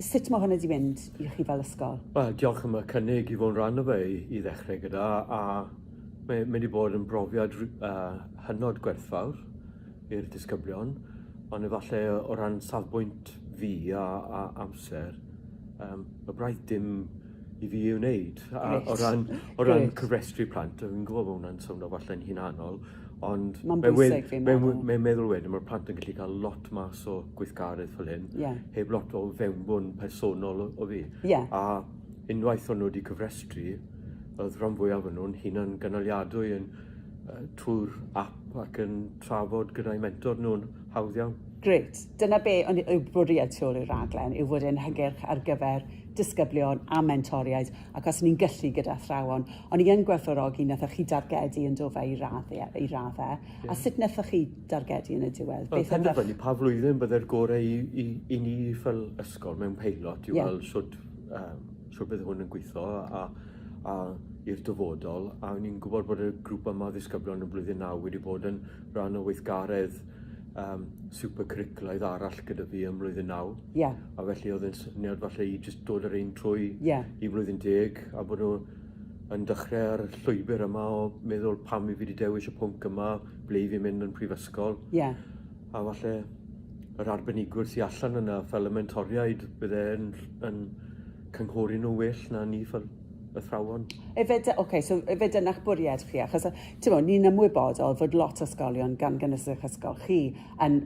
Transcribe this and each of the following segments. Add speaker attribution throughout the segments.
Speaker 1: Sut mae hwnna wedi mynd i chi fel ysgol?
Speaker 2: Wel, diolch am y cynnig i fod yn rhan o fe i ddechrau gyda, a mae wedi bod yn brofiad hynod gwerthfawr i'r disgyblion, ond efallai o ran safbwynt fi a amser, y braith dim i fi i'w wneud. O ran cyfrestru plant, fi'n gwybod bod hwnna'n swnio falle'n hunanol, ond mae'n meddwl wedyn, mae'r plant yn gallu cael lot mas o gweithgaredd fel hyn, heb lot o fewnbwn personol o fi. A unwaith o'n nhw wedi cyfrestru, oedd rhan fwyaf o'n nhw'n hunan gynaliadwy trwy'r app ac yn trafod gyda'i mentor nhw'n hawdd iawn.
Speaker 1: Gret. Dyna be yw bwriad tu ôl i'r rhaglen, yw fod yn hygyrch ar gyfer disgyblion a mentoriaid, ac os ni'n gallu gyda athrawon. Ond i yn gwerthfawrogi, nathoch chi dargedu yn dod fe i raddau. A sut nathoch chi dargedu yn y diwedd?
Speaker 2: Penderfynu pa flwyddyn byddai'r gorau i ni fel ysgol mewn peilot i weld sut bydd hwn yn gweithio a i'r dyfodol. A ni'n gwybod bod y grŵp yma ddisgyblion yn blwyddyn 9 wedi bod yn rhan o weithgaredd supercurriculaidd arall gyda fi yn blwyddyn 9. A felly oedd yn syniad falle i just dod yr un trwy i blwyddyn 10, a bod nhw yn dechrau ar y llwybr yma o meddwl pam i fi wedi dewis y pwnc yma, ble i fi mynd yn prifysgol. A falle yr arbenigwr sy'n allan yna fel y mentoriaid bydde'n cynghori nhw well na ni fel athrawon. So
Speaker 1: efe dyna'ch bwriad chi, achos ni'n ymwybodol fod lot o ysgolion gan gynnwys eich ysgol chi yn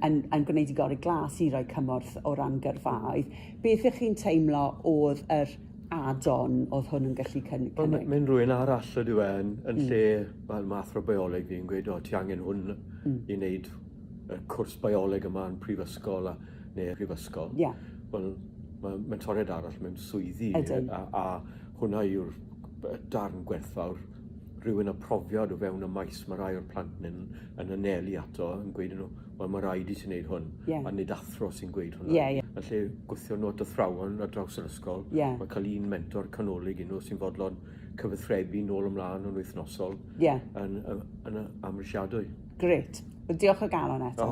Speaker 1: gwneud i gori glas i roi cymorth o ran gyrfaoedd. Beth ych chi'n teimlo oedd yr add-on oedd hwn yn gallu cynnig?
Speaker 2: Mae'n rhywun arall ydyw yn lle mae athro bioleg fi'n gweud, ti angen hwn i wneud y cwrs bioleg yma yn prifysgol neu prifysgol. Wel, mae mentoriad arall mewn swyddi a hwnna yw'r darn gwerthfawr, rhywun â profiad o fewn y maes mae rai o'r plant yn anelu ato yn gweud nhw, wel mae rhaid i ti wneud hwn, a nid athro sy'n gweud hwnna. Felly gweithio nhw at athrawon ar draws yr ysgol, mae cael un mentor canolig i nhw sy'n fodlon cyfathrebu nôl ymlaen yn wythnosol yn amrysiadwy.
Speaker 1: Gret. Diolch o galon eto.